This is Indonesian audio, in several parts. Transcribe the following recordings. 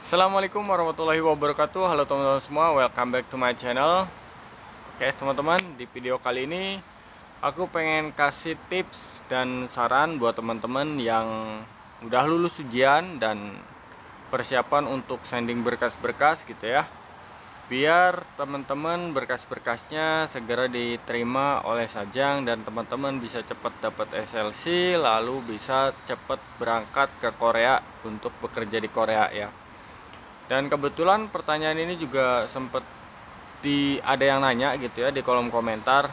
Assalamualaikum warahmatullahi wabarakatuh. Halo teman-teman semua, welcome back to my channel. Oke teman-teman, di video kali ini aku pengen kasih tips dan saran buat teman-teman yang udah lulus ujian dan persiapan untuk sending berkas-berkas gitu ya. Biar teman-teman berkas-berkasnya segera diterima oleh Sajang dan teman-teman bisa cepat dapat SLC, lalu bisa cepat berangkat ke Korea untuk bekerja di Korea ya. Dan kebetulan pertanyaan ini juga sempat ada yang nanya gitu ya di kolom komentar,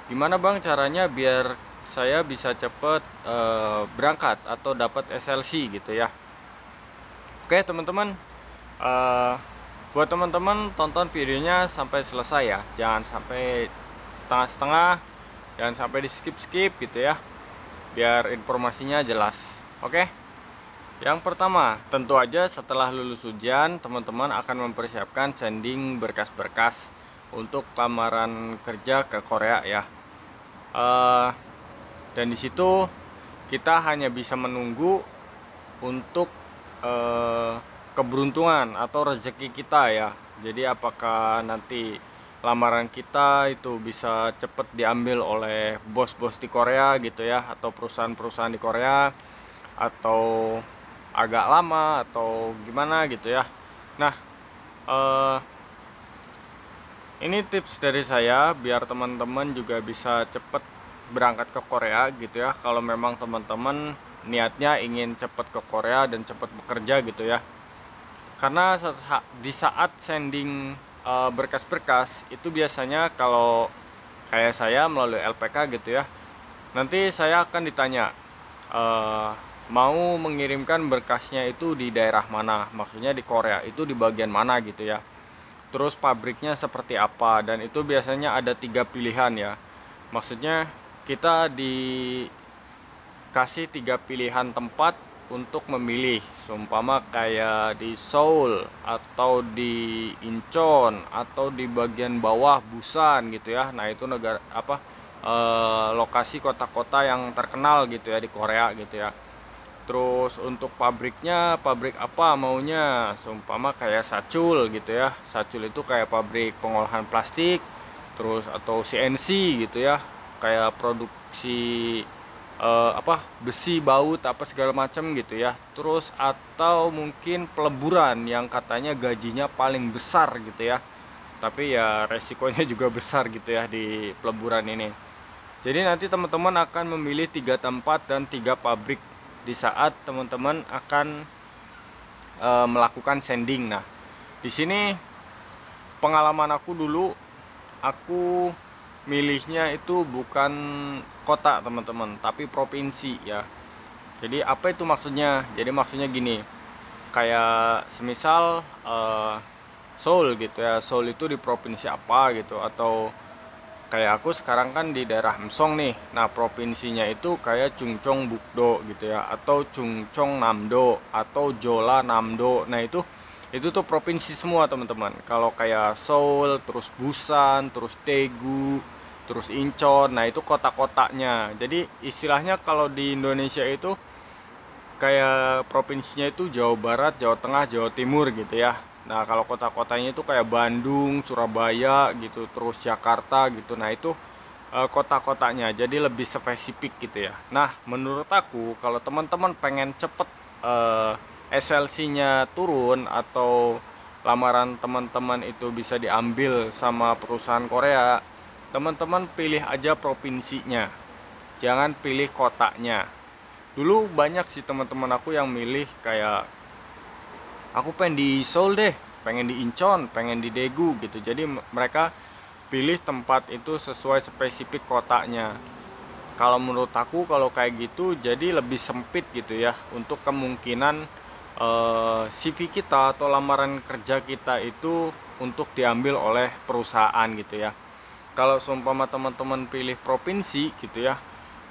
gimana bang caranya biar saya bisa cepet berangkat atau dapat SLC gitu ya. Oke teman-teman, eh, buat teman-teman tonton videonya sampai selesai ya, jangan sampai setengah-setengah, jangan sampai di skip-skip gitu ya, biar informasinya jelas. Oke. Yang pertama, tentu aja setelah lulus ujian, teman-teman akan mempersiapkan sending berkas-berkas untuk lamaran kerja ke Korea ya. Eh, dan di situ kita hanya bisa menunggu untuk keberuntungan atau rezeki kita ya. Jadi apakah nanti lamaran kita itu bisa cepat diambil oleh bos-bos di Korea gitu ya, atau perusahaan-perusahaan di Korea, atau agak lama atau gimana gitu ya. Nah, eh, ini tips dari saya biar teman-teman juga bisa cepet berangkat ke Korea gitu ya. Kalau memang teman-teman niatnya ingin cepet ke Korea dan cepet bekerja gitu ya. Karena di saat sending berkas-berkas itu biasanya kalau kayak saya melalui LPK gitu ya, nanti saya akan ditanya eh, mau mengirimkan berkasnya itu di daerah mana, maksudnya di Korea itu di bagian mana gitu ya, terus pabriknya seperti apa, dan itu biasanya ada 3 pilihan ya. Maksudnya kita dikasih 3 pilihan tempat untuk memilih, seumpama kayak di Seoul atau di Incheon atau di bagian bawah Busan gitu ya. Nah itu negara apa, lokasi kota-kota yang terkenal gitu ya di Korea gitu ya. Terus untuk pabriknya, pabrik apa maunya, seumpama kayak Sacul gitu ya. Sacul itu kayak pabrik pengolahan plastik, terus atau CNC gitu ya, kayak produksi besi baut apa segala macam gitu ya. Terus atau mungkin peleburan yang katanya gajinya paling besar gitu ya, tapi ya resikonya juga besar gitu ya di peleburan ini. Jadi nanti teman-teman akan memilih 3 tempat dan 3 pabrik di saat teman-teman akan melakukan sending. Nah, di sini pengalaman aku dulu, aku milihnya itu bukan kota teman-teman, tapi provinsi ya. Jadi apa itu maksudnya? Jadi maksudnya gini, kayak semisal Seoul gitu ya, Seoul itu di provinsi apa gitu, atau kayak aku sekarang kan di daerah Emsong nih. Nah, provinsinya itu kayak Chungcheong Bukdo gitu ya, atau Chungcheong Namdo, atau Jeolla Namdo. Nah, itu tuh provinsi semua, teman-teman. Kalau kayak Seoul, terus Busan, terus Daegu, terus Incheon. Nah, itu kota-kotanya. Jadi, istilahnya kalau di Indonesia itu kayak provinsinya itu Jawa Barat, Jawa Tengah, Jawa Timur gitu ya. Nah, kalau kota-kotanya itu kayak Bandung, Surabaya gitu, terus Jakarta gitu. Nah, itu kota-kotanya. Jadi lebih spesifik gitu ya. Nah, menurut aku kalau teman-teman pengen cepet SLC-nya turun atau lamaran teman-teman itu bisa diambil sama perusahaan Korea, teman-teman pilih aja provinsinya. Jangan pilih kotanya. Dulu banyak sih teman-teman aku yang milih kayak, aku pengen di Seoul deh, pengen di Incheon, pengen di Daegu gitu. Jadi mereka pilih tempat itu sesuai spesifik kotanya. Kalau menurut aku kalau kayak gitu jadi lebih sempit gitu ya untuk kemungkinan CV kita atau lamaran kerja kita itu untuk diambil oleh perusahaan gitu ya. Kalau seumpama teman-teman pilih provinsi gitu ya,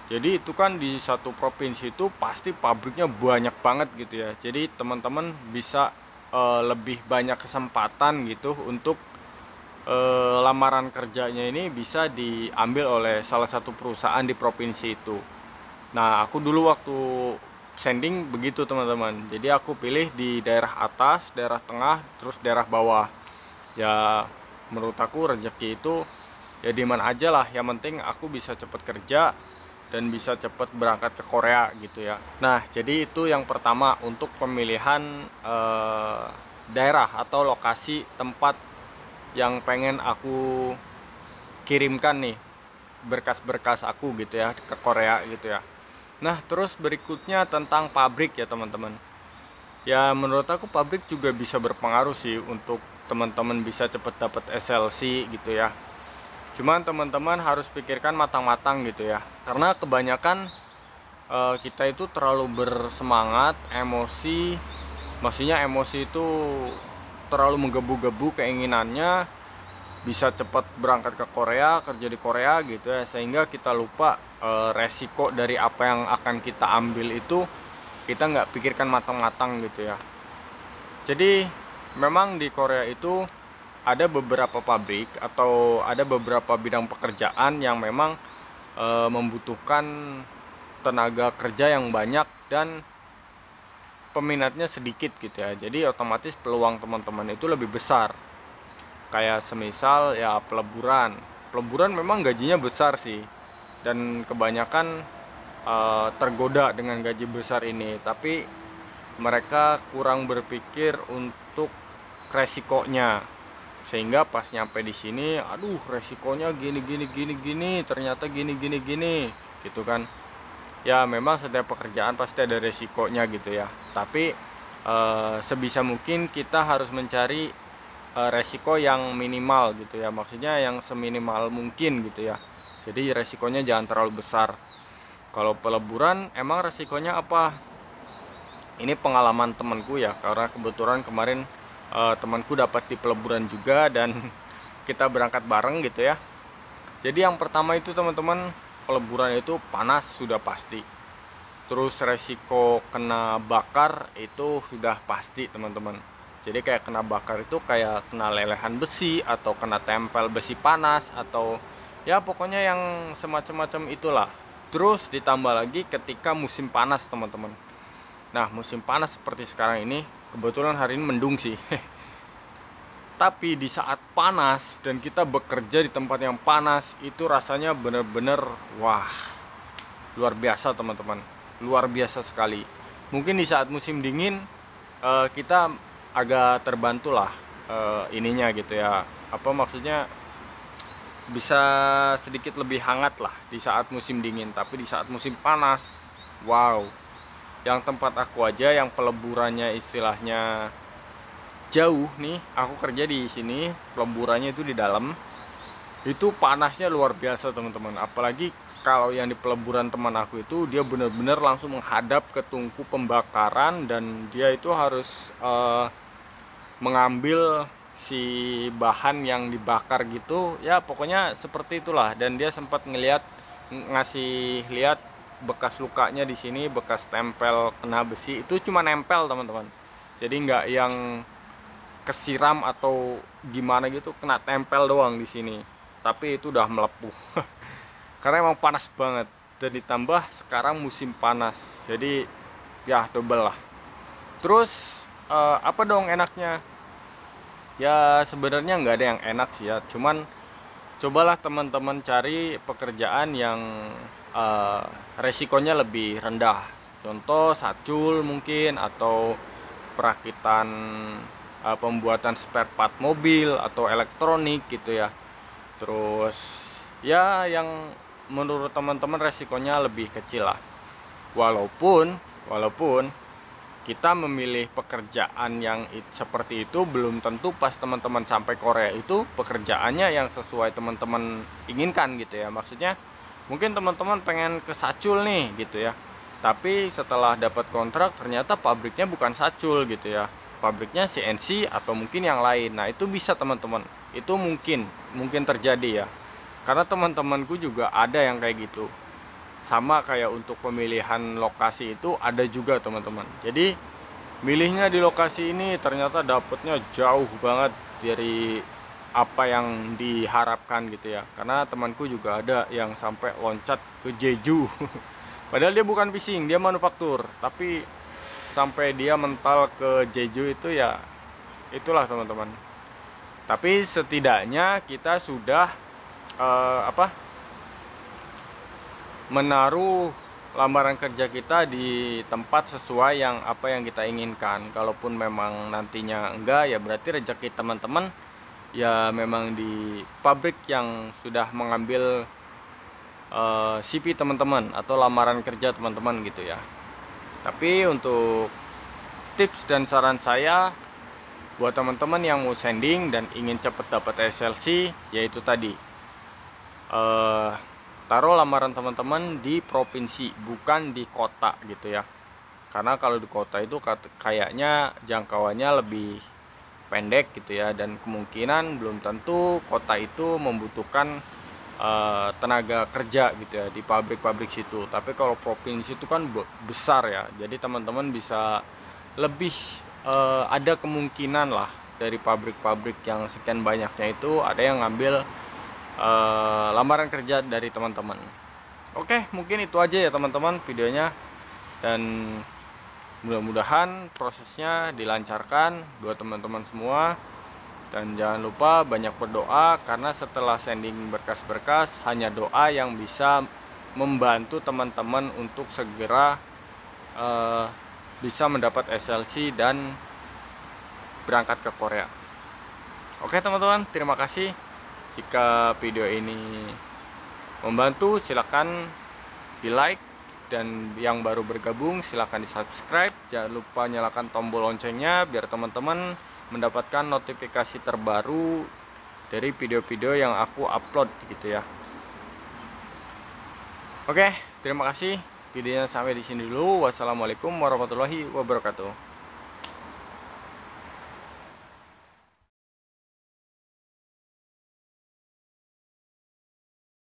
jadi itu kan di satu provinsi itu pasti pabriknya banyak banget gitu ya. Jadi teman-teman bisa lebih banyak kesempatan gitu untuk lamaran kerjanya ini bisa diambil oleh salah satu perusahaan di provinsi itu. Nah, aku dulu waktu sending begitu teman-teman. Jadi aku pilih di daerah atas, daerah tengah, terus daerah bawah. Ya menurut aku rezeki itu ya di mana aja lah, yang penting aku bisa cepet kerja dan bisa cepet berangkat ke Korea gitu ya. Nah jadi itu yang pertama untuk pemilihan daerah atau lokasi tempat yang pengen aku kirimkan nih berkas-berkas aku gitu ya ke Korea gitu ya. Nah terus berikutnya tentang pabrik ya teman-teman. Ya menurut aku pabrik juga bisa berpengaruh sih untuk teman-teman bisa cepet dapat SLC gitu ya. Cuman teman-teman harus pikirkan matang-matang gitu ya. Karena kebanyakan kita itu terlalu bersemangat, emosi. Maksudnya emosi itu terlalu menggebu-gebu keinginannya bisa cepat berangkat ke Korea, kerja di Korea gitu ya, sehingga kita lupa resiko dari apa yang akan kita ambil itu kita nggak pikirkan matang-matang gitu ya. Jadi memang di Korea itu ada beberapa pabrik atau ada beberapa bidang pekerjaan yang memang membutuhkan tenaga kerja yang banyak dan peminatnya sedikit gitu ya. Jadi otomatis peluang teman-teman itu lebih besar. Kayak semisal ya peleburan memang gajinya besar sih, dan kebanyakan tergoda dengan gaji besar ini, tapi mereka kurang berpikir untuk resikonya, sehingga pas nyampe di sini aduh resikonya gini gini gini gini, ternyata gini gini gini gitu kan. Ya memang setiap pekerjaan pasti ada resikonya gitu ya, tapi sebisa mungkin kita harus mencari resiko yang minimal gitu ya, maksudnya yang seminimal mungkin gitu ya. Jadi resikonya jangan terlalu besar. Kalau peleburan emang resikonya apa? Ini pengalaman temanku ya, karena kebetulan kemarin temanku dapat di peleburan juga dan kita berangkat bareng gitu ya. Jadi yang pertama itu teman-teman, peleburan itu panas sudah pasti. Terus resiko kena bakar itu sudah pasti teman-teman. Jadi kayak kena bakar itu kayak kena lelehan besi atau kena tempel besi panas atau ya pokoknya yang semacam-macam itulah. Terus ditambah lagi ketika musim panas teman-teman. Nah musim panas seperti sekarang ini, kebetulan hari ini mendung sih. Tapi di saat panas dan kita bekerja di tempat yang panas itu rasanya bener-bener wah luar biasa teman-teman, luar biasa sekali. Mungkin di saat musim dingin kita agak terbantu lah ininya gitu ya, apa maksudnya bisa sedikit lebih hangat lah di saat musim dingin. Tapi di saat musim panas wow, yang tempat aku aja yang peleburannya istilahnya jauh nih, aku kerja di sini, peleburannya itu di dalam, itu panasnya luar biasa teman-teman. Apalagi kalau yang di peleburan teman aku itu dia benar-benar langsung menghadap ke tungku pembakaran dan dia itu harus mengambil si bahan yang dibakar gitu ya, pokoknya seperti itulah. Dan dia sempat ngasih lihat bekas lukanya di sini, bekas tempel kena besi itu cuma nempel teman-teman, jadi nggak yang kesiram atau gimana gitu, kena tempel doang di sini, tapi itu udah melepuh. Karena emang panas banget dan ditambah sekarang musim panas, jadi ya double lah. Terus apa dong enaknya? Ya sebenarnya nggak ada yang enak sih ya, cuman cobalah teman-teman cari pekerjaan yang resikonya lebih rendah. Contoh sacul mungkin, atau perakitan pembuatan spare part mobil atau elektronik gitu ya. Terus ya yang menurut teman-teman resikonya lebih kecil lah. Walaupun kita memilih pekerjaan yang seperti itu belum tentu pas teman-teman sampai Korea itu pekerjaannya yang sesuai teman-teman inginkan gitu ya. Maksudnya mungkin teman-teman pengen ke sacul nih gitu ya, tapi setelah dapat kontrak ternyata pabriknya bukan sacul gitu ya, pabriknya CNC atau mungkin yang lain. Nah itu bisa teman-teman, itu mungkin terjadi ya, karena teman-temanku juga ada yang kayak gitu. Sama kayak untuk pemilihan lokasi itu ada juga teman-teman. Jadi milihnya di lokasi ini ternyata dapatnya jauh banget dari apa yang diharapkan gitu ya. Karena temanku juga ada yang sampai loncat ke Jeju. Padahal dia bukan fishing, dia manufaktur, tapi sampai dia mental ke Jeju itu ya itulah teman-teman. Tapi setidaknya kita sudah menaruh lamaran kerja kita di tempat sesuai apa yang kita inginkan. Kalaupun memang nantinya enggak, ya berarti rezeki teman-teman ya memang di pabrik yang sudah mengambil CV teman-teman atau lamaran kerja teman-teman gitu ya. Tapi untuk tips dan saran saya buat teman-teman yang mau sending dan ingin cepat dapat SLC, yaitu tadi taruh lamaran teman-teman di provinsi, bukan di kota gitu ya. Karena kalau di kota itu kayaknya jangkauannya lebih pendek gitu ya, dan kemungkinan belum tentu kota itu membutuhkan tenaga kerja gitu ya di pabrik-pabrik situ. Tapi kalau provinsi itu kan besar ya, jadi teman-teman bisa lebih ada kemungkinan lah dari pabrik-pabrik yang sekian banyaknya itu ada yang ngambil lamaran kerja dari teman-teman. Oke, mungkin itu aja ya teman-teman videonya, dan mudah-mudahan prosesnya dilancarkan buat teman-teman semua. Dan jangan lupa banyak berdoa, karena setelah sending berkas-berkas, hanya doa yang bisa membantu teman-teman untuk segera bisa mendapat SLC dan berangkat ke Korea. Oke teman-teman, terima kasih. Jika video ini membantu, silakan di like, dan yang baru bergabung silakan di subscribe. Jangan lupa nyalakan tombol loncengnya biar teman-teman mendapatkan notifikasi terbaru dari video-video yang aku upload gitu ya. Oke, terima kasih. Videonya sampai di sini dulu. Wassalamualaikum warahmatullahi wabarakatuh.